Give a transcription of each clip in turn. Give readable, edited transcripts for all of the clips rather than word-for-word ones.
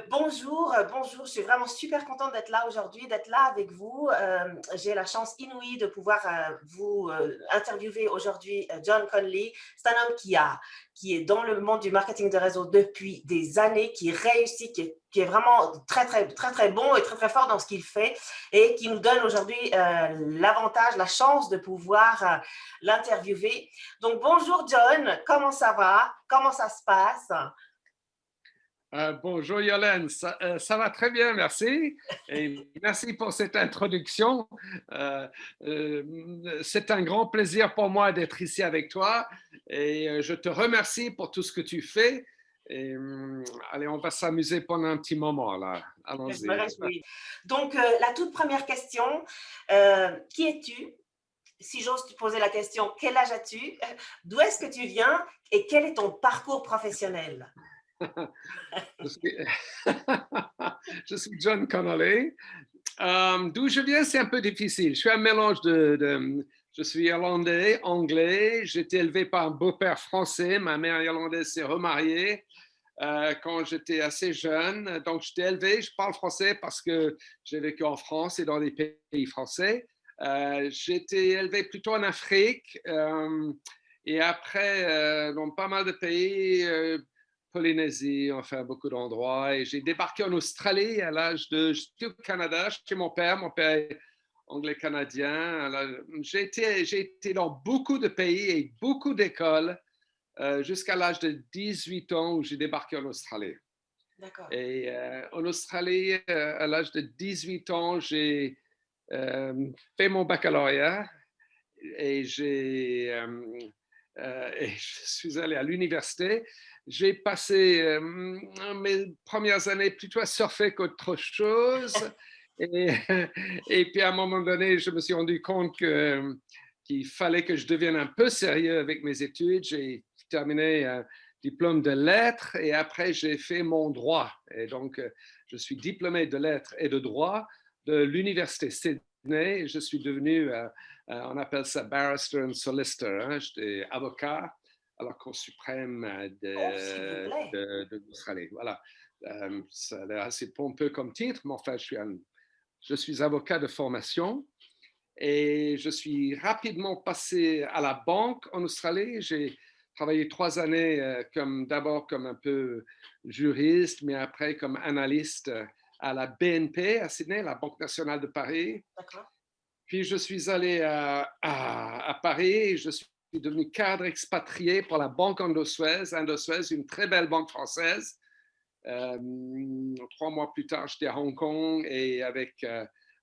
Bonjour. Je suis vraiment super contente d'être là aujourd'hui, d'être là avec vous. J'ai la chance inouïe de pouvoir vous interviewer aujourd'hui John Conley. C'est un homme qui est dans le monde du marketing de réseau depuis des années, qui réussit, qui est vraiment très bon et très fort dans ce qu'il fait et qui nous donne aujourd'hui l'avantage, la chance de pouvoir l'interviewer. Donc, bonjour John, comment ça va? Comment ça se passe? Bonjour Yolène, ça va très bien, merci. Et merci pour cette introduction. Euh, c'est un grand plaisir pour moi d'être ici avec toi et je te remercie pour tout ce que tu fais. Et, allez, on va s'amuser pendant un petit moment là. Je me Allons-y. réjouis. Donc, la toute première question, qui es-tu? Si j'ose te poser la question, quel âge as-tu? D'où est-ce que tu viens? Et quel est ton parcours professionnel? Je suis, je suis John Connolly. D'où je viens, c'est un peu difficile. Je suis un mélange je suis irlandais, anglais. J'ai été élevé par un beau-père français. Ma mère irlandaise s'est remariée quand j'étais assez jeune. Donc, j'étais élevé, je parle français parce que j'ai vécu en France et dans les pays français. J'ai été élevé plutôt en Afrique et après, dans pas mal de pays, Polynésie, enfin beaucoup d'endroits. Et j'ai débarqué en Australie à l'âge de... J'étais au Canada chez mon père est anglais-canadien. J'ai été dans beaucoup de pays et beaucoup d'écoles jusqu'à l'âge de 18 ans où j'ai débarqué en Australie. D'accord. Et en Australie, à l'âge de 18 ans, j'ai fait mon baccalauréat et et je suis allé à l'université. J'ai passé mes premières années plutôt à surfer qu'autre chose. Et, et puis à un moment donné, je me suis rendu compte qu'il fallait que je devienne un peu sérieux avec mes études. J'ai terminé un diplôme de lettres et après j'ai fait mon droit. Et donc, je suis diplômé de lettres et de droit de l'université Sydney. Je suis devenu on appelle ça barrister and solicitor. Hein? J'étais avocat à la Cour suprême Oh, s'il vous plaît. d'Australie. Voilà. Ça a l'air assez pompeux comme titre, mais enfin, je suis avocat de formation et je suis rapidement passé à la banque en Australie. J'ai travaillé 3 années d'abord comme un peu juriste, mais après comme analyste à la BNP à Sydney, la Banque nationale de Paris. D'accord. Puis je suis allé à Paris et je suis devenu cadre expatrié pour la Banque Indosuez, une très belle banque française. 3 mois plus tard, j'étais à Hong Kong et avec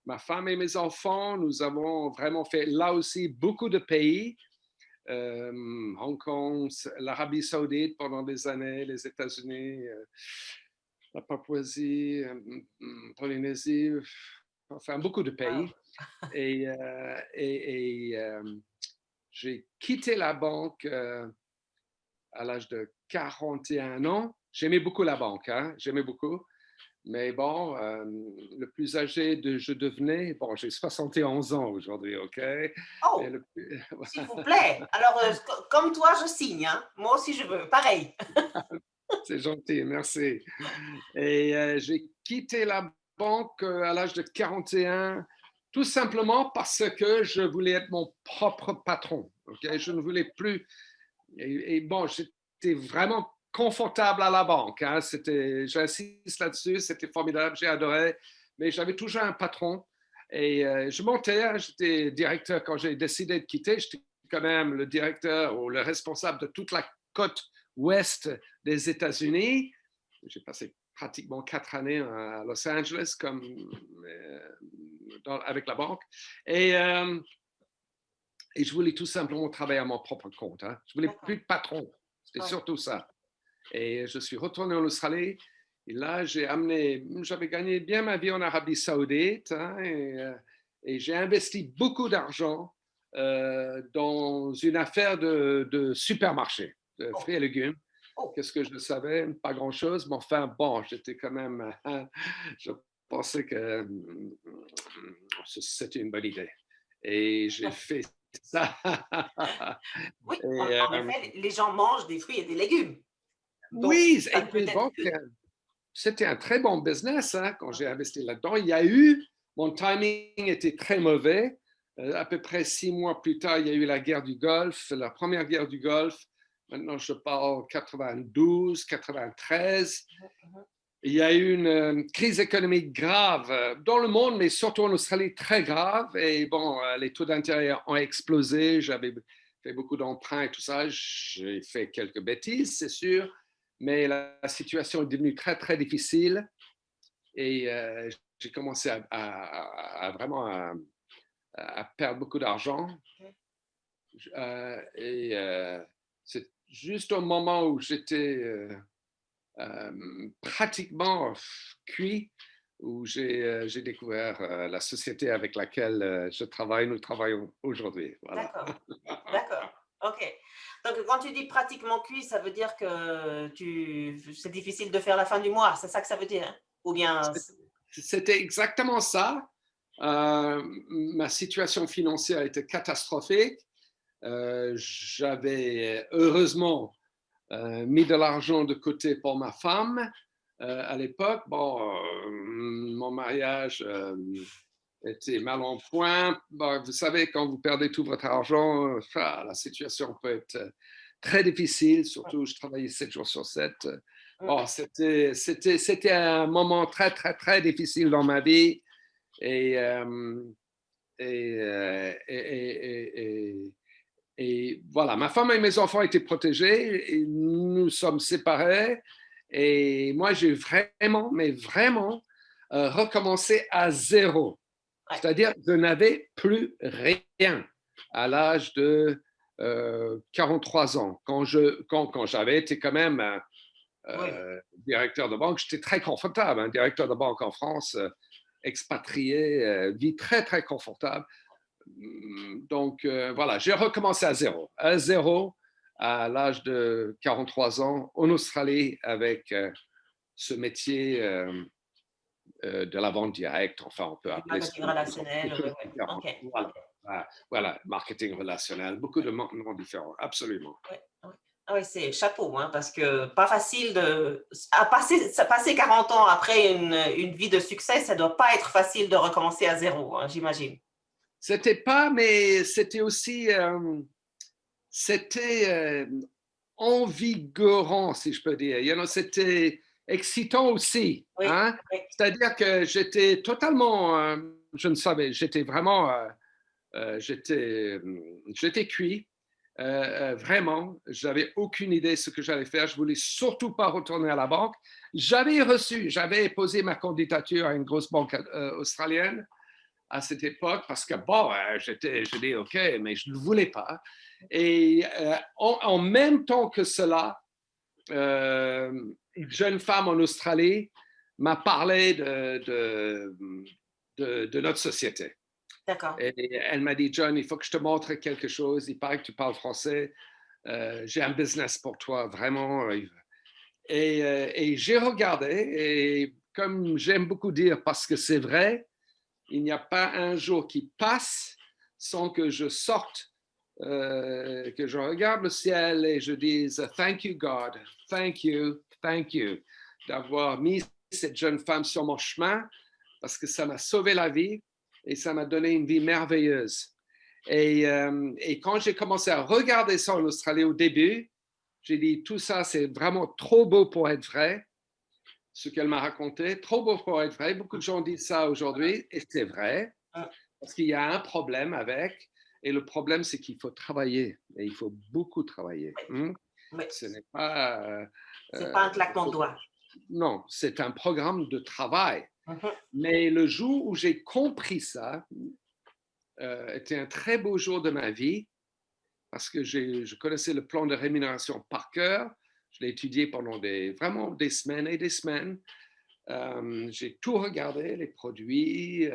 ma femme et mes enfants, nous avons vraiment fait là aussi beaucoup de pays. Hong Kong, l'Arabie Saoudite pendant des années, les États-Unis, la Papouasie, Polynésie, enfin beaucoup de Wow. pays. Et, j'ai quitté la banque à l'âge de 41 ans. J'aimais beaucoup la banque, hein? J'aimais beaucoup. Mais bon, le plus âgé je devenais, bon, j'ai 71 ans aujourd'hui, OK? Mais Oh, s'il vous plaît. Alors, comme toi, je signe. Hein. Moi aussi, je veux. Pareil. c'est gentil, merci. Et j'ai quitté la banque à l'âge de 41, tout simplement parce que je voulais être mon propre patron. OK? Je ne voulais plus. Et bon, j'étais vraiment confortable à la banque. Hein. J'insiste là-dessus, c'était formidable, j'ai adoré. Mais j'avais toujours un patron. Et je montais, hein, j'étais directeur quand j'ai décidé de quitter. J'étais quand même le directeur ou le responsable de toute la côte ouest des États-Unis. J'ai passé pratiquement 4 années à Los Angeles avec la banque. Et, euh, et je voulais tout simplement travailler à mon propre compte. Hein. Je voulais D'accord. plus de patron. C'était Ouais. surtout ça. Et je suis retourné en Australie. Et là, j'avais gagné bien ma vie en Arabie Saoudite. Hein, et j'ai investi beaucoup d'argent dans une affaire de supermarché, de Oh, fruits et légumes. oh. Qu'est-ce que je savais? Pas grand-chose, mais enfin, bon, j'étais quand même, je pensais que c'était une bonne idée. Et j'ai fait ça. Oui, Et, en effet, les gens mangent des fruits et des légumes. Donc, oui, ça et ne peut puis être bon, que. c'était un très bon business hein, quand j'ai investi là-dedans. Mon timing était très mauvais. À peu près 6 mois plus tard, il y a eu la guerre du Golfe, la première guerre du Golfe. Maintenant, je parle 92, 93. Il y a eu une crise économique grave dans le monde, mais surtout en Australie, très grave. Et bon, les taux d'intérêt ont explosé. J'avais fait beaucoup d'emprunts et tout ça. J'ai fait quelques bêtises, c'est sûr. Mais la situation est devenue très, très difficile. Et j'ai commencé à vraiment à perdre beaucoup d'argent. C'est juste au moment où j'étais pratiquement cuit, où j'ai découvert la société avec laquelle nous travaillons aujourd'hui. Voilà. D'accord, d'accord. OK. Donc, quand tu dis pratiquement cuit, ça veut dire que c'est difficile de faire la fin du mois, c'est ça que ça veut dire? Hein? Ou bien, C'était exactement ça. Ma situation financière était catastrophique. J'avais heureusement mis de l'argent de côté pour ma femme à l'époque. Bon, mon mariage était mal en point. Bon, vous savez, quand vous perdez tout votre argent, la situation peut être très difficile, surtout je travaillais 7 jours sur 7. Bon, c'était un moment très, très, très difficile dans ma vie. Et, et, euh, et, et, et voilà, ma femme et mes enfants étaient protégés et nous sommes séparés. Et moi, j'ai vraiment, mais vraiment, recommencé à zéro. ouais, C'est-à-dire, je n'avais plus rien à l'âge de 43 ans. Quand j'avais été quand même oui, directeur de banque, j'étais très confortable. Un directeur de banque en France, expatrié, vie très, très confortable. Donc, voilà, j'ai recommencé à zéro à l'âge de 43 ans en Australie avec ce métier de la vente directe, enfin, on peut du appeler ce marketing qu'on veut. relationnel, Beaucoup de ouais. différents. OK, Voilà. OK. Voilà, marketing relationnel, beaucoup de noms différents, absolument. Ouais, ouais. Ah ouais, c'est chapeau, hein, parce que pas facile passer 40 ans après une vie de succès, ça doit pas être facile de recommencer à zéro, hein, j'imagine. C'était pas, mais c'était aussi, c'était envigorant, si je peux dire. C'était excitant aussi. Oui, Hein? oui, C'est-à-dire que j'étais totalement, je ne savais, j'étais vraiment, j'étais cuit. Vraiment, j'avais aucune idée de ce que j'allais faire. Je voulais surtout pas retourner à la banque. J'avais posé ma candidature à une grosse banque australienne à cette époque parce que bon, je dis OK, mais je ne voulais pas. Et en même temps que cela, une jeune femme en Australie m'a parlé de notre société. d'accord. Et elle m'a dit, John, il faut que je te montre quelque chose. Il paraît que tu parles français. J'ai un business pour toi, vraiment. Et j'ai regardé. Et comme j'aime beaucoup dire, parce que c'est vrai, il n'y a pas un jour qui passe sans que je sorte, que je regarde le ciel et je dise Thank you, God, thank you, d'avoir mis cette jeune femme sur mon chemin parce que ça m'a sauvé la vie et ça m'a donné une vie merveilleuse. Et quand j'ai commencé à regarder ça en Australie au début, j'ai dit tout ça, c'est vraiment trop beau pour être vrai ce qu'elle m'a raconté, trop beau pour être vrai. Beaucoup de gens disent ça aujourd'hui, et c'est vrai, Mmh, parce qu'il y a un problème avec, et le problème, c'est qu'il faut travailler, et il faut beaucoup travailler. oui, oui. Ce n'est pas... C'est pas un claquement de doigts. non, c'est un programme de travail. Mmh. Mais le jour où j'ai compris ça, était un très beau jour de ma vie, parce que je connaissais le plan de rémunération par cœur. Je l'ai étudié pendant vraiment des semaines et des semaines. J'ai tout regardé, les produits,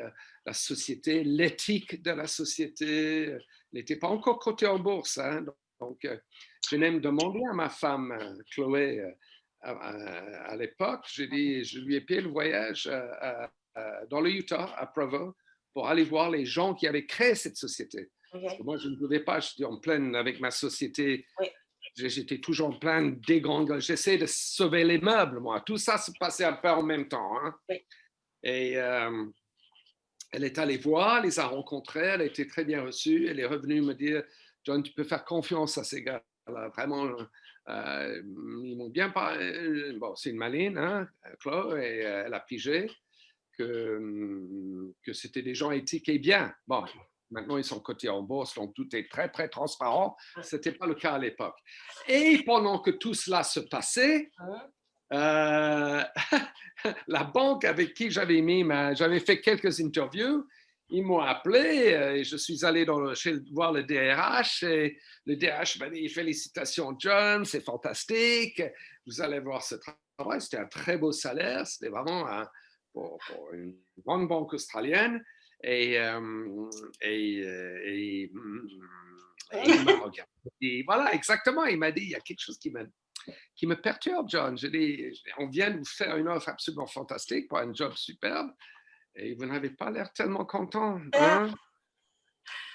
la société, l'éthique de la société. Elle n'était pas encore cotée en bourse. Hein, donc, je n'ai demandé à ma femme, Chloé, à l'époque, je lui ai payé le voyage dans le Utah, à Provo, pour aller voir les gens qui avaient créé cette société. Parce que OK. moi, je ne pouvais pas, j'étais en pleine avec ma société. Oui, j'étais toujours plein de dégringolades. J'essayais de sauver les meubles, moi. Tout ça se passait un peu en même temps. Hein. Oui. Et elle est allée voir, les a rencontrés, elle a été très bien reçue. Elle est revenue me dire, John, tu peux faire confiance à ces gars-là. Vraiment, ils m'ont bien parlé. Bon, c'est une maline, hein, Chloé, et elle a pigé que c'était des gens éthiques et bien. Bon, maintenant, ils sont cotés en bourse, donc tout est très, très transparent. Ce n'était pas le cas à l'époque. Et pendant que tout cela se passait, la banque avec qui j'avais fait quelques interviews, ils m'ont appelé et je suis allé voir le DRH et le DRH m'a dit félicitations John, c'est fantastique, vous allez voir ce travail, c'était un très beau salaire, c'était vraiment pour une grande banque australienne et il m'a regardé. Et voilà, exactement, il m'a dit il y a quelque chose qui me perturbe, John. Je dis, on vient de vous faire une offre absolument fantastique pour un job superbe et vous n'avez pas l'air tellement content. Hein?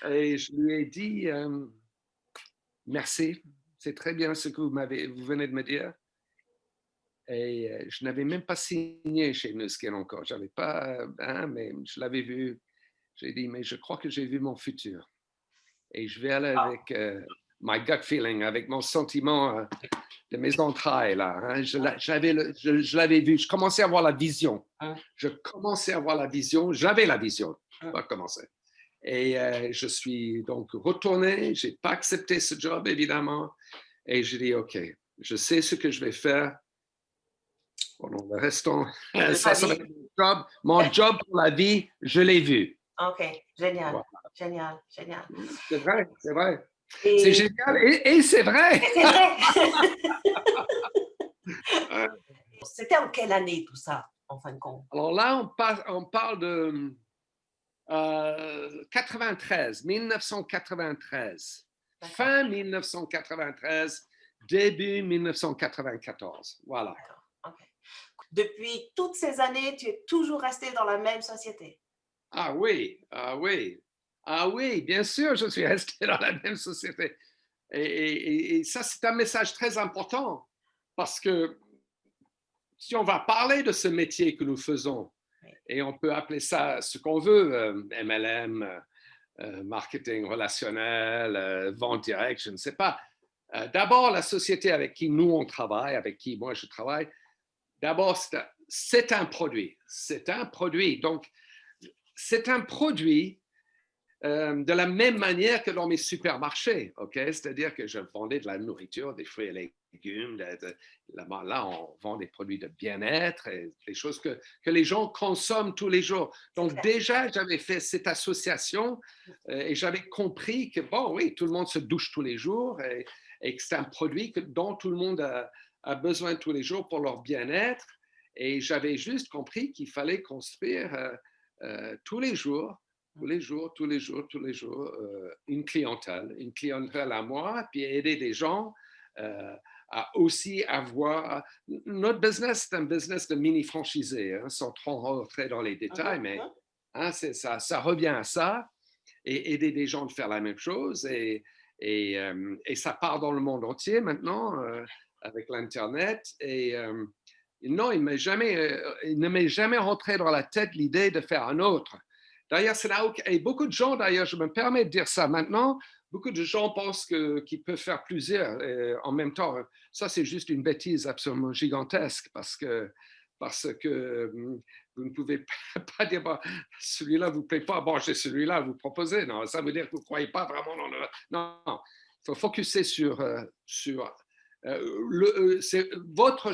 Et je lui ai dit, merci, c'est très bien ce que vous venez de me dire. Et je n'avais même pas signé chez Nuskin encore. J'avais pas, mais je l'avais vu. J'ai dit, mais je crois que j'ai vu mon futur. Et je vais aller avec my gut feeling, avec mon sentiment de mes entrailles là. Hein. Je l'avais vu. Je commençais à avoir la vision. J'avais la vision. Pas commencé. Et je suis donc retourné. J'ai pas accepté ce job évidemment. Et j'ai dit ok, je sais ce que je vais faire pendant le restant. Ça va être mon job pour la vie. Je l'ai vu. Ok, génial, Voilà. génial, génial. C'est vrai, c'est vrai. Et c'est génial et c'est vrai. c'est vrai. C'était en quelle année tout ça, en fin de compte? Alors là, on parle de 1993. Fin 1993, début 1994. Voilà. Okay. Depuis toutes ces années, tu es toujours resté dans la même société? Ah oui, ah oui. Ah oui, bien sûr, je suis resté dans la même société. Et ça, c'est un message très important parce que si on va parler de ce métier que nous faisons, et on peut appeler ça ce qu'on veut, MLM, marketing relationnel, vente directe, je ne sais pas. D'abord, la société avec qui nous on travaille, avec qui moi je travaille, d'abord, c'est un produit. C'est un produit. Donc, c'est un produit de la même manière que dans mes supermarchés, ok? C'est-à-dire que je vendais de la nourriture, des fruits et légumes. Là, on vend des produits de bien-être et des choses que les gens consomment tous les jours. Donc déjà, j'avais fait cette association et j'avais compris que, bon, oui, tout le monde se douche tous les jours et que c'est un produit dont tout le monde a besoin tous les jours pour leur bien-être. Et j'avais juste compris qu'il fallait construire tous les jours, une clientèle à moi, puis aider des gens à aussi avoir... Notre business, c'est un business de mini-franchisé, hein, sans trop rentrer dans les détails, mais hein, ça revient à ça, et aider des gens de faire la même chose, et ça part dans le monde entier maintenant, avec l'Internet, et... non, il ne m'est jamais rentré dans la tête l'idée de faire un autre. D'ailleurs, et beaucoup de gens, d'ailleurs, je me permets de dire ça maintenant, beaucoup de gens pensent qu'ils peuvent faire plusieurs en même temps. Ça, c'est juste une bêtise absolument gigantesque parce que vous ne pouvez pas dire, bon, celui-là ne vous plaît pas, bon, j'ai celui-là à vous proposer. Non, ça veut dire que vous ne croyez pas vraiment dans le... Non, il faut focuser sur c'est votre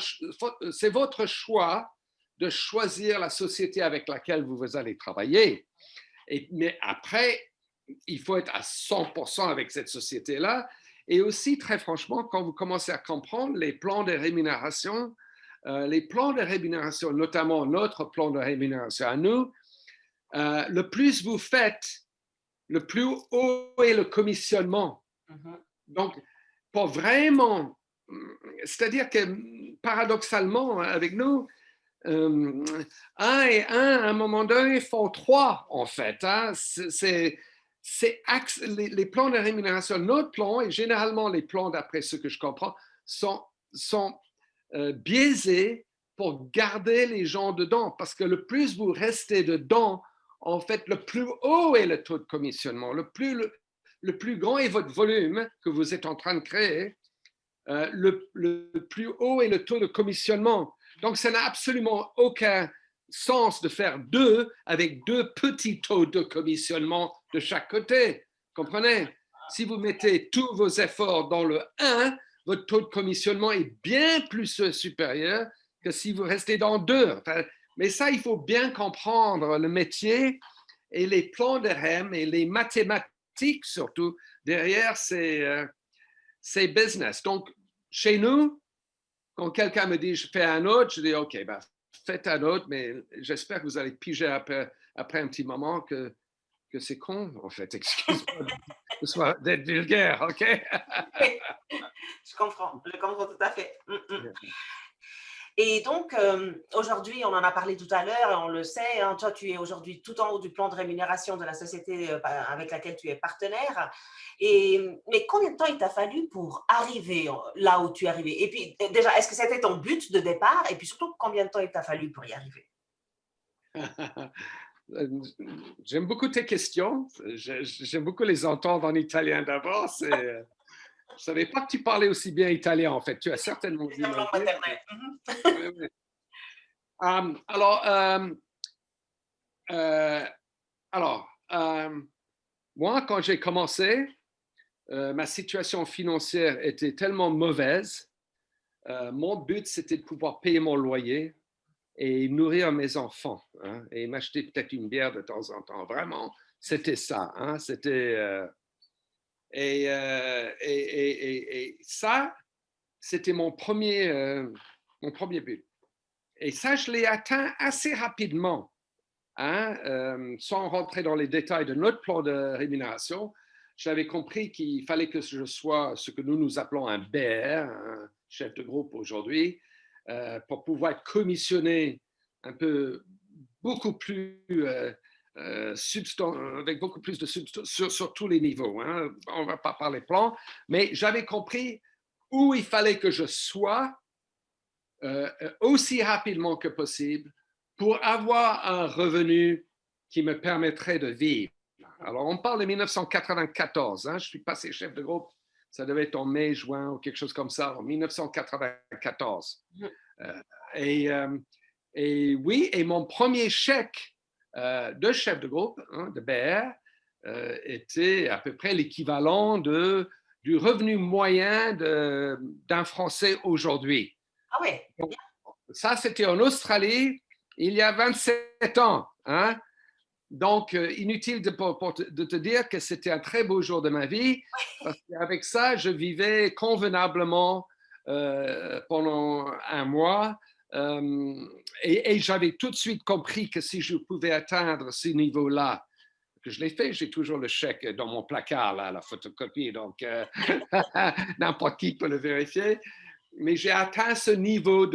choix de choisir la société avec laquelle vous allez travailler. Mais après, il faut être à 100% avec cette société-là. Et aussi, très franchement, quand vous commencez à comprendre les plans de rémunération, notamment notre plan de rémunération à nous, le plus vous faites, le plus haut est le commissionnement. Donc, pour vraiment... C'est-à-dire que paradoxalement, avec nous, un et un, à un moment donné, font trois, en fait. Hein. les plans de rémunération, notre plan, et généralement les plans, d'après ce que je comprends, sont biaisés pour garder les gens dedans. Parce que le plus vous restez dedans, en fait, le plus haut est le taux de commissionnement, le plus grand est votre volume que vous êtes en train de créer, le plus haut est le taux de commissionnement. Donc, ça n'a absolument aucun sens de faire deux avec deux petits taux de commissionnement de chaque côté. Comprenez? Si vous mettez tous vos efforts dans le 1, votre taux de commissionnement est bien plus supérieur que si vous restez dans 2. Enfin, mais ça, il faut bien comprendre le métier et les plans de REM et les mathématiques surtout derrière ces business. Donc, chez nous, quand quelqu'un me dit je fais un autre, je dis OK, ben, faites un autre, mais j'espère que vous allez piger après un petit moment que c'est con, en fait. Excuse-moi d'être vulgaire, OK? Oui, je comprends tout à fait. Et donc, aujourd'hui, on en a parlé tout à l'heure, et on le sait, hein, toi, tu es aujourd'hui tout en haut du plan de rémunération de la société avec laquelle tu es partenaire. Mais combien de temps il t'a fallu pour arriver là où tu es arrivé? Et puis, déjà, est-ce que c'était ton but de départ? Et puis surtout, combien de temps il t'a fallu pour y arriver? J'aime beaucoup tes questions. J'aime beaucoup les entendre en italien d'abord. Je ne savais pas que tu parlais aussi bien italien, en fait. Tu as certainement C'est dû ta me le langue dire. maternelle. Oui, oui. Alors, moi, quand j'ai commencé, ma situation financière était tellement mauvaise. Mon but, c'était de pouvoir payer mon loyer et nourrir mes enfants, hein, et m'acheter peut-être une bière de temps en temps. Vraiment, c'était ça. Hein, et ça, c'était mon premier but. Et ça, je l'ai atteint assez rapidement, hein, sans rentrer dans les détails de notre plan de rémunération. J'avais compris qu'il fallait que je sois ce que nous appelons un BR, un chef de groupe aujourd'hui, pour pouvoir être commissionné un peu beaucoup plus avec beaucoup plus de substance sur tous les niveaux. Hein. On ne va pas parler plan, mais j'avais compris où il fallait que je sois aussi rapidement que possible pour avoir un revenu qui me permettrait de vivre. Alors, on parle de 1994, hein, je suis passé chef de groupe, ça devait être en mai, juin ou quelque chose comme ça, en 1994. Et oui, et mon premier chèque de chef de groupe, hein, de BR, était à peu près l'équivalent du revenu moyen d'un Français aujourd'hui. Ah ouais, Donc, ça, c'était en Australie il y a 27 ans. Hein? Donc, inutile de te dire que c'était un très beau jour de ma vie, parce qu'avec ça, je vivais convenablement pendant un mois. Et j'avais tout de suite compris que si je pouvais atteindre ce niveau-là, que je l'ai fait, j'ai toujours le chèque dans mon placard, là, la photocopie, donc n'importe qui peut le vérifier. Mais j'ai atteint ce niveau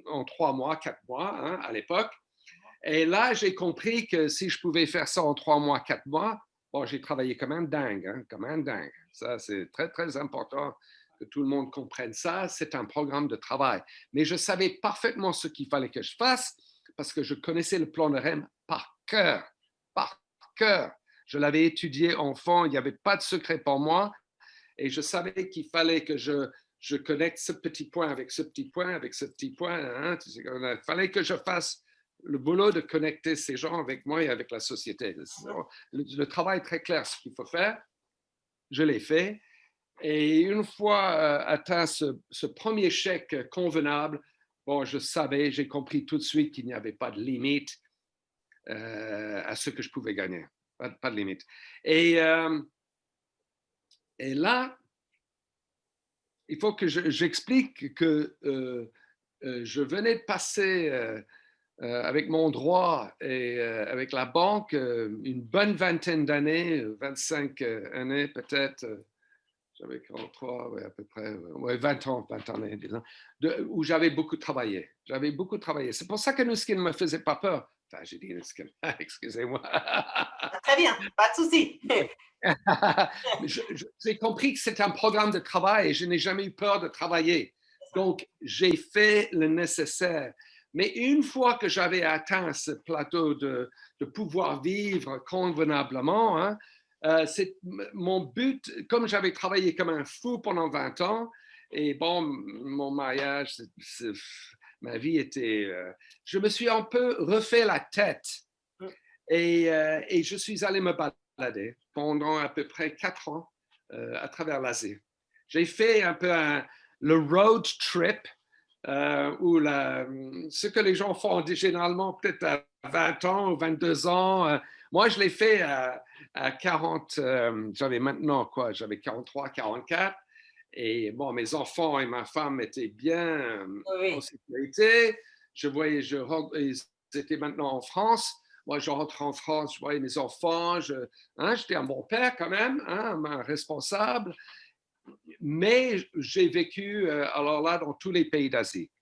en 3 mois, 4 mois, hein, à l'époque. Et là, j'ai compris que si je pouvais faire ça en 3 mois, 4 mois, bon, j'ai travaillé comme un dingue, hein, comme un dingue. Ça, c'est très, très important que tout le monde comprenne ça. C'est un programme de travail. Mais je savais parfaitement ce qu'il fallait que je fasse parce que je connaissais le plan de REM par cœur, par cœur. Je l'avais étudié enfant, il n'y avait pas de secret pour moi. Et je savais qu'il fallait que je connecte ce petit point avec ce petit point, avec ce petit point. Hein. Il fallait que je fasse le boulot de connecter ces gens avec moi et avec la société. Le travail est très clair, ce qu'il faut faire. Je l'ai fait. Et une fois atteint ce premier chèque convenable, bon, je savais, j'ai compris tout de suite qu'il n'y avait pas de limite à ce que je pouvais gagner. Pas de limite. Et là, il faut que j'explique que je venais de passer avec mon droit et avec la banque une bonne vingtaine d'années, 25 années peut-être, j'avais 43, ouais, à peu près, ouais, 20 ans, disons, où j'avais beaucoup travaillé. J'avais beaucoup travaillé. C'est pour ça que ce qui ne me faisait pas peur, Enfin, j'ai dit, excusez-moi. Très bien, pas de souci. J'ai compris que c'est un programme de travail et je n'ai jamais eu peur de travailler. Donc, j'ai fait le nécessaire. Mais une fois que j'avais atteint ce plateau de pouvoir vivre convenablement, hein, c'est mon but, comme j'avais travaillé comme un fou pendant 20 ans, et bon, mon mariage, ma vie était... je me suis un peu refait la tête et je suis allé me balader pendant à peu près 4 ans à travers l'Asie. J'ai fait un peu le road trip où ce que les gens font généralement peut-être à 20 ans ou 22 ans. Moi, je l'ai fait à 40, j'avais maintenant quoi, j'avais 43, 44. Et bon, mes enfants et ma femme étaient bien en Oui, sécurité. Ils étaient maintenant en France. Moi, je rentre en France, je voyais mes enfants. J'étais un bon père quand même, un responsable. Mais j'ai vécu, alors là, dans tous les pays d'Asie.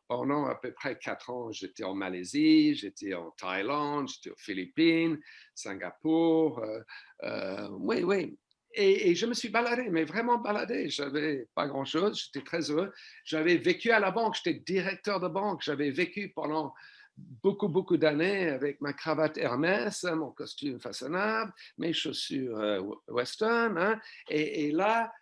Pendant à peu près 4 ans, j'étais en Malaisie, j'étais en Thaïlande, j'étais aux Philippines, Singapour. Oui, oui. Et je me suis baladé, mais vraiment baladé. J'avais pas grand-chose, j'étais très heureux. J'avais vécu à la banque, j'étais directeur de banque. J'avais vécu pendant beaucoup, beaucoup d'années avec ma cravate Hermès, mon costume façonnable, mes chaussures Weston. Hein, et là,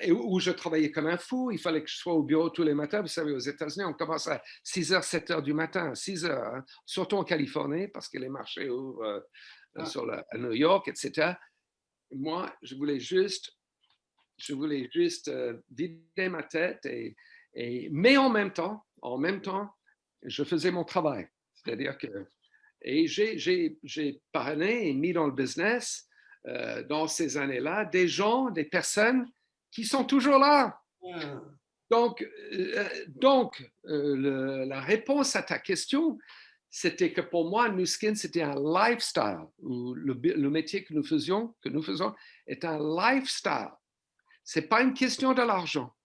et où je travaillais comme un fou. Il fallait que je sois au bureau tous les matins. Vous savez, aux États-Unis, on commence à 6h, 7h du matin, 6h, hein, surtout en Californie, parce que les marchés ouvrent à New York, etc. Moi, je voulais juste vider ma tête, mais en même temps, je faisais mon travail. C'est-à-dire que et j'ai parrainé et mis dans le business dans ces années-là des personnes qui sont toujours là. Donc, la réponse à ta question, c'était que pour moi, Nu Skin, c'était un lifestyle. Où le métier que nous faisons est un lifestyle. Ce n'est pas une question de l'argent.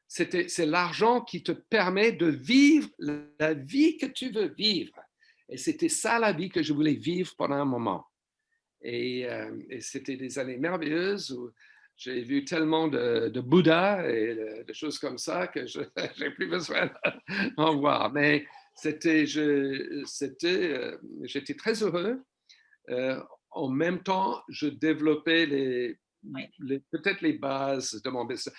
C'est l'argent qui te permet de vivre la vie que tu veux vivre. Et c'était ça la vie que je voulais vivre pendant un moment. Et c'était des années merveilleuses où j'ai vu tellement de Bouddha et de choses comme ça que je n'ai plus besoin d'en voir. Mais j'étais très heureux. En même temps, je développais peut-être les bases de mon business.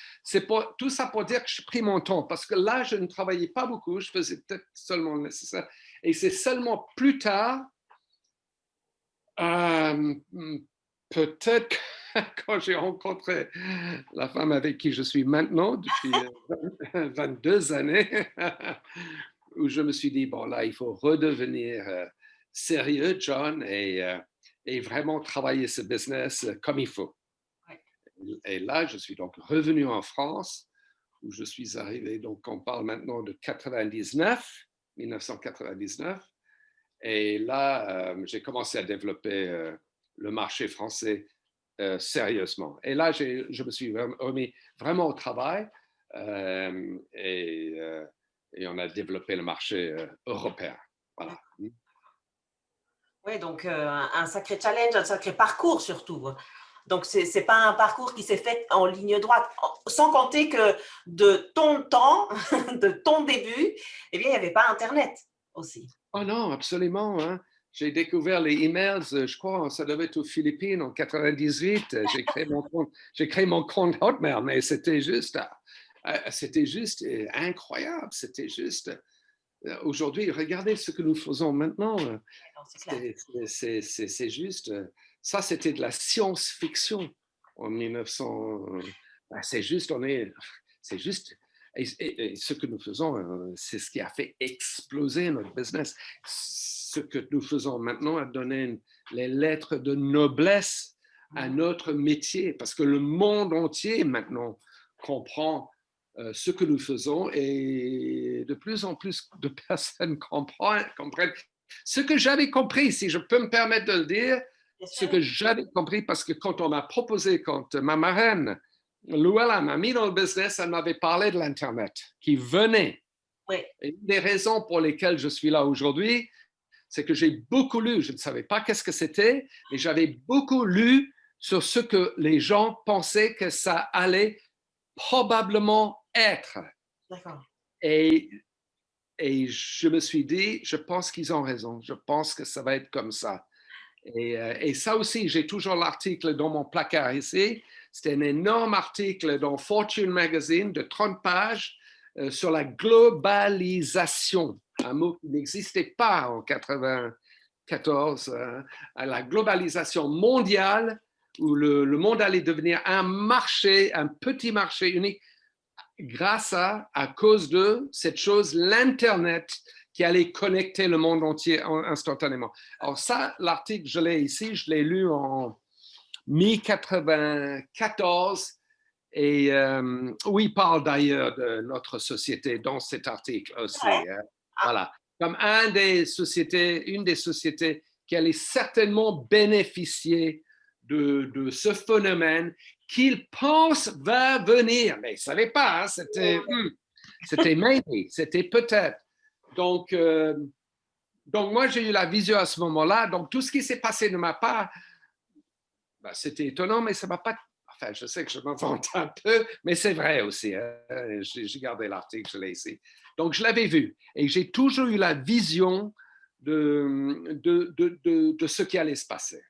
Tout ça pour dire que je pris mon temps parce que là, je ne travaillais pas beaucoup. Je faisais peut-être seulement le nécessaire. Et c'est seulement plus tard peut-être quand j'ai rencontré la femme avec qui je suis maintenant depuis 22 années, où je me suis dit, bon là, il faut redevenir sérieux, John, et vraiment travailler ce business comme il faut. Et là, je suis donc revenu en France, où je suis arrivé, donc on parle maintenant de 1999. Et là, j'ai commencé à développer le marché français sérieusement. Et là, je me suis remis vraiment au travail et on a développé le marché européen. Voilà. Oui, donc un sacré challenge, un sacré parcours surtout. Donc, ce n'est pas un parcours qui s'est fait en ligne droite, sans compter que de ton temps, de ton début, eh bien, il n'y avait pas Internet aussi. Oh non, absolument. Hein. J'ai découvert les emails, je crois, ça devait être aux Philippines en 98. J'ai créé mon compte Hotmail, mais c'était juste incroyable. C'était juste. Aujourd'hui, regardez ce que nous faisons maintenant. C'est juste. Ça, c'était de la science-fiction en 1900. C'est juste, c'est juste. Et ce que nous faisons, c'est ce qui a fait exploser notre business. Ce que nous faisons maintenant a donné les lettres de noblesse à notre métier, parce que le monde entier maintenant comprend ce que nous faisons et de plus en plus de personnes comprennent ce que j'avais compris, si je peux me permettre de le dire, ce que j'avais compris, parce que quand on m'a proposé, quand ma marraine, Luella, m'a mis dans le business, elle m'avait parlé de l'Internet qui venait. Oui. Et une des raisons pour lesquelles je suis là aujourd'hui, c'est que j'ai beaucoup lu. Je ne savais pas qu'est-ce que c'était, mais j'avais beaucoup lu sur ce que les gens pensaient que ça allait probablement être. D'accord. Et je me suis dit, je pense qu'ils ont raison. Je pense que ça va être comme ça. Et ça aussi, j'ai toujours l'article dans mon placard ici. C'était un énorme article dans Fortune Magazine de 30 pages sur la globalisation, un mot qui n'existait pas en 94, la globalisation mondiale où le monde allait devenir un marché, un petit marché unique grâce à cause de cette chose, l'Internet, qui allait connecter le monde entier instantanément. Alors ça, l'article, je l'ai ici, je l'ai lu en mi-94 et où il parle d'ailleurs de notre société dans cet article aussi. Ouais. Voilà, comme une des sociétés qui allait certainement bénéficier de ce phénomène qu'il pense va venir. Mais il ne savait pas, hein, c'était maybe, c'était peut-être. Donc moi, j'ai eu la vision à ce moment-là. Donc, tout ce qui s'est passé de ma part, ben, c'était étonnant, mais ça ne m'a pas... Enfin, je sais que je m'invente un peu, mais c'est vrai aussi. Hein. J'ai gardé l'article, je l'ai ici. Donc, je l'avais vu. Et j'ai toujours eu la vision de ce qui allait se passer.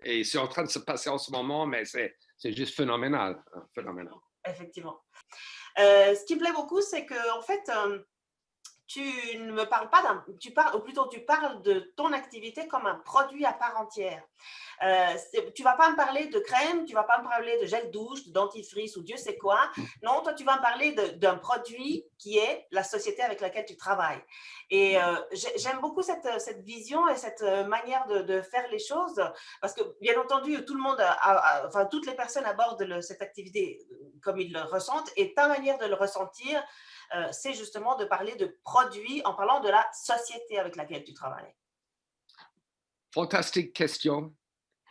Et c'est en train de se passer en ce moment, mais c'est juste phénoménal. Hein, phénoménal. Effectivement. Ce qui me plaît beaucoup, c'est que en fait, tu ne me parles pas tu parles, ou plutôt tu parles de ton activité comme un produit à part entière. Tu ne vas pas me parler de crème, tu ne vas pas me parler de gel douche, de dentifrice ou Dieu sait quoi. Non, toi, tu vas me parler d'un produit qui est la société avec laquelle tu travailles. Et j'aime beaucoup cette vision et cette manière de faire les choses parce que, bien entendu, tout le monde, enfin, toutes les personnes abordent cette activité comme ils le ressentent et ta manière de le ressentir, c'est justement de parler de produits en parlant de la société avec laquelle tu travailles. Fantastique question.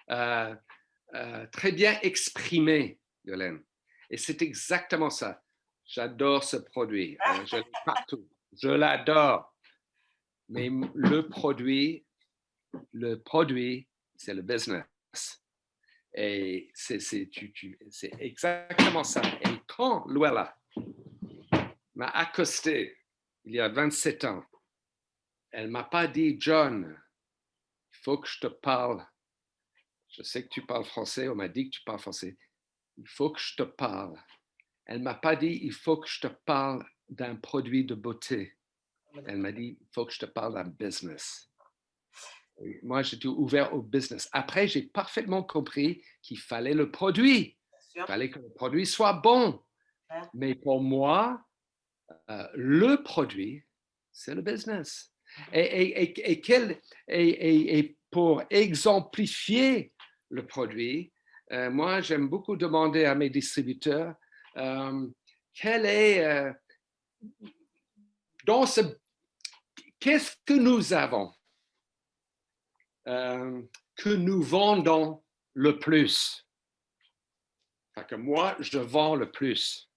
Très bien exprimé, Yolène. Et c'est exactement ça. J'adore ce produit. Je l'ai partout. Je l'adore. Mais le produit, c'est le business. Et c'est exactement ça. Et quand Luella m'a accosté il y a 27 ans, elle ne m'a pas dit, John, il faut que je te parle. Je sais que tu parles français, on m'a dit que tu parles français. Il faut que je te parle. Elle ne m'a pas dit, il faut que je te parle d'un produit de beauté. Elle m'a dit, il faut que je te parle d'un business. Et moi, j'étais ouvert au business. Après, j'ai parfaitement compris qu'il fallait le produit. Il fallait que le produit soit bon. Mais pour moi, le produit, c'est le business. Et pour exemplifier le produit, moi, j'aime beaucoup demander à mes distributeurs quel est qu'est-ce que nous avons que nous vendons le plus. Fait que moi, je vends le plus.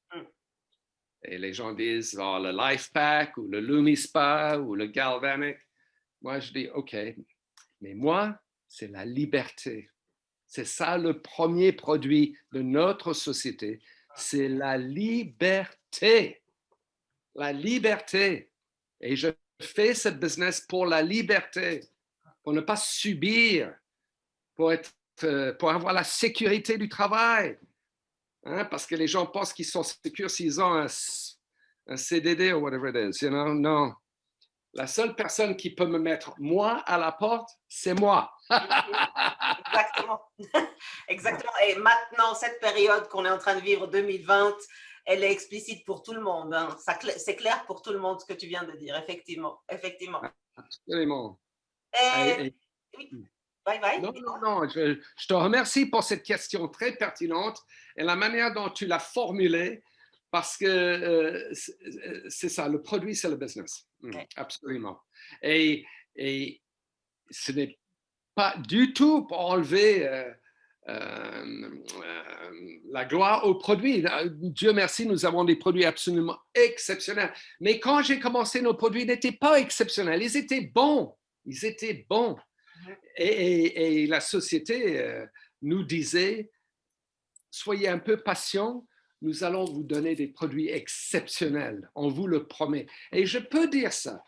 Et les gens disent oh, le Life Pack ou le LumiSpa ou le Galvanic. Moi, je dis OK, mais moi, c'est la liberté. C'est ça le premier produit de notre société. C'est la liberté. La liberté. Et je fais ce business pour la liberté, pour ne pas subir, pour avoir la sécurité du travail. Hein, parce que les gens pensent qu'ils sont sécures s'ils ont un CDD ou whatever it is. You know? Non. La seule personne qui peut me mettre moi à la porte, c'est moi. Exactement. Exactement. Et maintenant, cette période qu'on est en train de vivre, 2020, elle est explicite pour tout le monde. Hein. C'est clair pour tout le monde ce que tu viens de dire, effectivement. Effectivement. Absolument. Oui. Bye bye. Non, je te remercie pour cette question très pertinente et la manière dont tu l'as formulée, parce que c'est ça, le produit, c'est le business. Okay. Absolument. Et ce n'est pas du tout pour enlever la gloire au produit. Dieu merci, nous avons des produits absolument exceptionnels. Mais quand j'ai commencé, nos produits n'étaient pas exceptionnels, ils étaient bons. Ils étaient bons. Mhm. Et la société nous disait, soyez un peu patients, nous allons vous donner des produits exceptionnels, on vous le promet. Et je peux dire ça,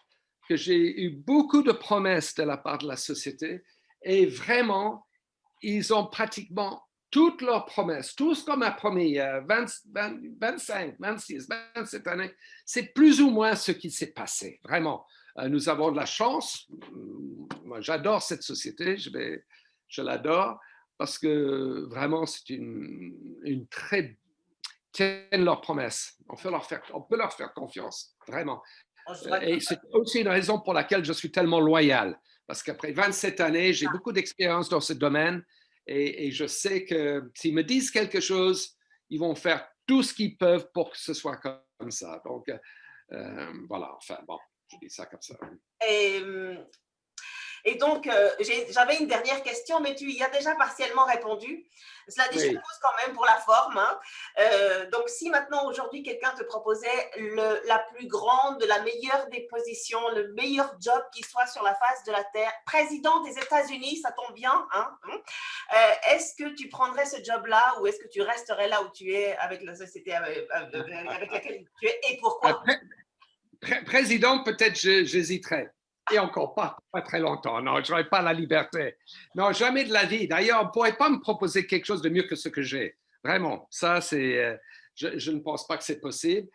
que j'ai eu beaucoup de promesses de la part de la société et vraiment, ils ont pratiquement toutes leurs promesses, tout ce qu'on m'a promis il y a 25, 26, 27 années, c'est plus ou moins ce qui s'est passé, vraiment. Nous avons de la chance. Moi, j'adore cette société, je l'adore parce que vraiment, c'est une très tiennent leurs promesses. On peut leur faire confiance, vraiment. Oh, je dois Et c'est aussi une raison pour laquelle je suis tellement loyal. Parce qu'après 27 années, j'ai beaucoup d'expérience dans ce domaine et je sais que s'ils me disent quelque chose, ils vont faire tout ce qu'ils peuvent pour que ce soit comme ça. Donc, voilà, enfin, bon, je dis ça comme ça. Et, et donc, j'avais une dernière question, mais tu y as déjà partiellement répondu. Cela dit, je te Oui. pose quand même pour la forme. Hein. Donc, si maintenant, aujourd'hui, quelqu'un te proposait la plus grande, la meilleure des positions, le meilleur job qui soit sur la face de la Terre, président des États-Unis, ça tombe bien, hein, est-ce que tu prendrais ce job-là ou est-ce que tu resterais là où tu es avec la société avec laquelle tu es et pourquoi? Président, peut-être j'hésiterais. Et encore pas très longtemps. Non, je n'aurais pas la liberté. Non, jamais de la vie. D'ailleurs, on ne pourrait pas me proposer quelque chose de mieux que ce que j'ai. Vraiment, ça, c'est. Je ne pense pas que c'est possible.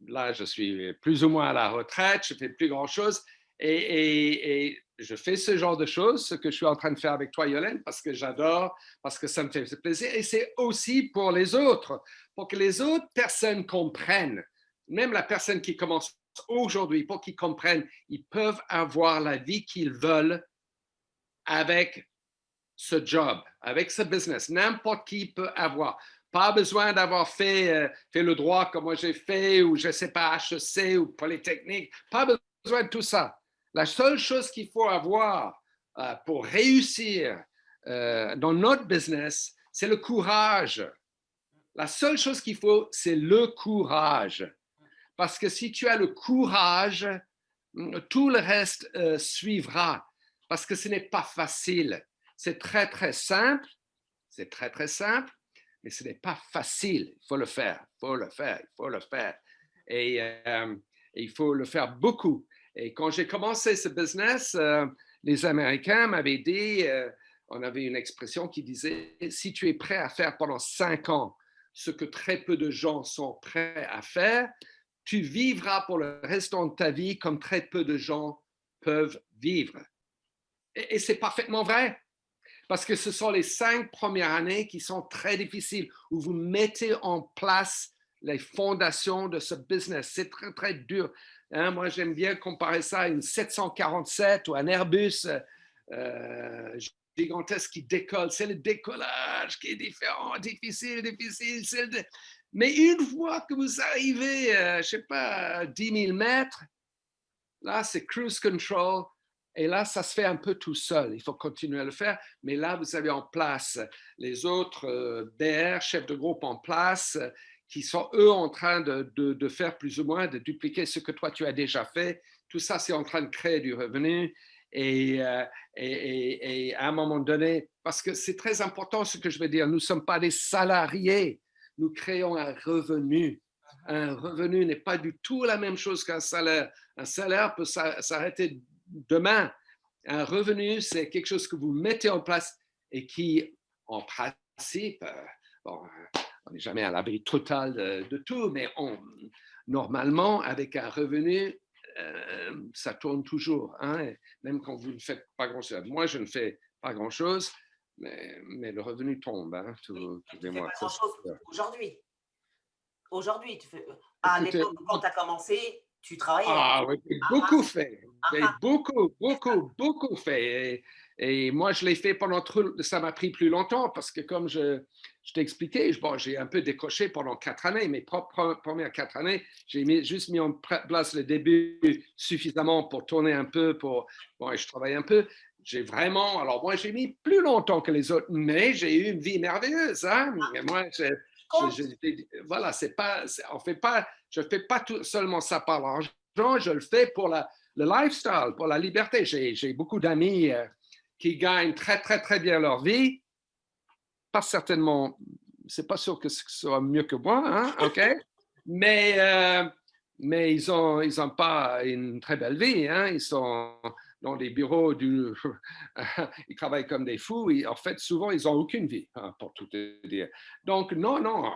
Là, je suis plus ou moins à la retraite, je fais plus grand-chose. Et je fais ce genre de choses, ce que je suis en train de faire avec toi, Yolène, parce que j'adore, parce que ça me fait plaisir. Et c'est aussi pour les autres, pour que les autres personnes comprennent, même la personne qui commence aujourd'hui, pour qu'ils comprennent, ils peuvent avoir la vie qu'ils veulent avec ce job, avec ce business. N'importe qui peut avoir. Pas besoin d'avoir fait le droit comme moi j'ai fait, ou je ne sais pas, HEC ou Polytechnique. Pas besoin de tout ça. La seule chose qu'il faut avoir pour réussir dans notre business, c'est le courage. La seule chose qu'il faut, c'est le courage. Parce que si tu as le courage, tout le reste suivra. Parce que ce n'est pas facile. C'est très, très simple. C'est très, très simple, mais ce n'est pas facile. Il faut le faire, il faut le faire, il faut le faire. Et, il faut le faire beaucoup. Et quand j'ai commencé ce business, les Américains m'avaient dit, on avait une expression qui disait, si tu es prêt à faire pendant 5 ans ce que très peu de gens sont prêts à faire, tu vivras pour le restant de ta vie comme très peu de gens peuvent vivre. Et c'est parfaitement vrai. Parce que ce sont les 5 premières années qui sont très difficiles, où vous mettez en place les fondations de ce business. C'est très, très dur. Hein, moi, j'aime bien comparer ça à une 747 ou un Airbus gigantesque qui décolle. C'est le décollage qui est différent, difficile, difficile. Mais une fois que vous arrivez, je ne sais pas, à 10 000 mètres, là, c'est cruise control. Et là, ça se fait un peu tout seul. Il faut continuer à le faire. Mais là, vous avez en place les autres DR, chefs de groupe en place, qui sont, eux, en train de faire plus ou moins, de dupliquer ce que toi, tu as déjà fait. Tout ça, c'est en train de créer du revenu. Et à un moment donné, parce que c'est très important ce que je veux dire, nous ne sommes pas des salariés. Nous créons un revenu. Un revenu n'est pas du tout la même chose qu'un salaire. Un salaire peut s'arrêter demain. Un revenu, c'est quelque chose que vous mettez en place et qui, en principe, bon, on n'est jamais à l'abri total de tout, mais normalement, avec un revenu, ça tourne toujours. Hein, même quand vous ne faites pas grand-chose. Moi, je ne fais pas grand-chose, mais le revenu tombe hein, tous les mois. Tu ne fais pas grand-chose aujourd'hui. Aujourd'hui, tu fais. À Écoutez, l'époque, quand tu as commencé, tu travaillais. ah oui, j'ai Ah, beaucoup fait. J'ai ah, beaucoup fait. Et moi, je l'ai fait pendant ça m'a pris plus longtemps parce que comme je t'ai expliqué, bon, j'ai un peu décroché pendant 4 années. Mes premières 4 années, j'ai juste mis en place le début suffisamment pour tourner un peu, bon, et je travaille un peu. J'ai vraiment, alors moi, j'ai mis plus longtemps que les autres, mais j'ai eu une vie merveilleuse. Hein? Et moi, voilà, on fait pas, je ne fais pas tout, seulement ça par l'argent, je le fais pour le lifestyle, pour la liberté. J'ai beaucoup d'amis qui gagnent très, très, très bien leur vie. Pas certainement, c'est pas sûr que ce soit mieux que moi, hein, OK? Mais ils ont pas une très belle vie, hein? Ils sont dans des bureaux, ils travaillent comme des fous. En fait, souvent, ils n'ont aucune vie, hein, pour tout te dire. Donc, non, non,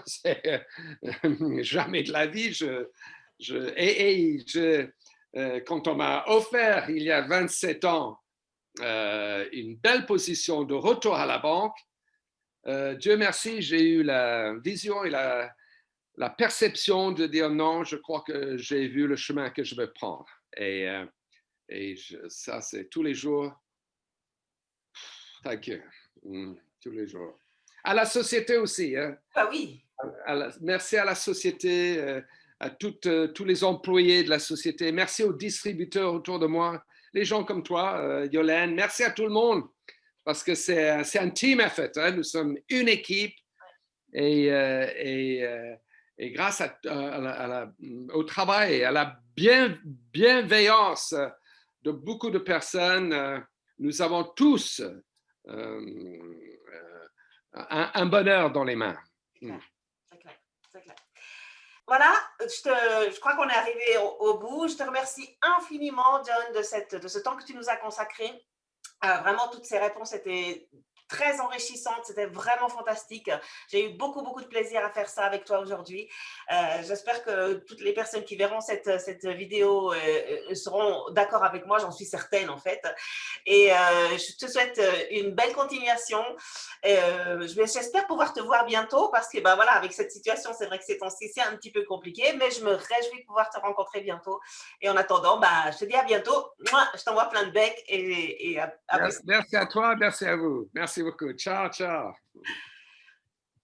c'est jamais de la vie. Quand on m'a offert, il y a 27 ans, une belle position de retour à la banque, Dieu merci, j'ai eu la vision et la perception de dire non, je crois que j'ai vu le chemin que je veux prendre. Ça, c'est tous les jours. Thank you. Tous les jours. À la société aussi. Hein. Ah oui. Merci à la société, à tous les employés de la société. Merci aux distributeurs autour de moi, les gens comme toi, Yolène. Merci à tout le monde. Parce que c'est un team effort. Hein? Nous sommes une équipe et grâce au travail et à la bienveillance de beaucoup de personnes, nous avons tous un bonheur dans les mains. C'est clair, c'est clair, c'est clair. Voilà, je crois qu'on est arrivé au bout. Je te remercie infiniment, John, de ce temps que tu nous as consacré. Vraiment, toutes ces réponses étaient très enrichissantes, c'était vraiment fantastique. J'ai eu beaucoup, beaucoup de plaisir à faire ça avec toi aujourd'hui. J'espère que toutes les personnes qui verront cette vidéo seront d'accord avec moi, j'en suis certaine en fait. Et je te souhaite une belle continuation. J'espère pouvoir te voir bientôt parce que ben voilà, avec cette situation, c'est vrai que ces temps-ci, c'est un petit peu compliqué, mais je me réjouis de pouvoir te rencontrer bientôt. Et en attendant, bah, je te dis à bientôt. Je t'envoie plein de becs et Merci à toi, merci à vous. Merci beaucoup. Ciao, ciao.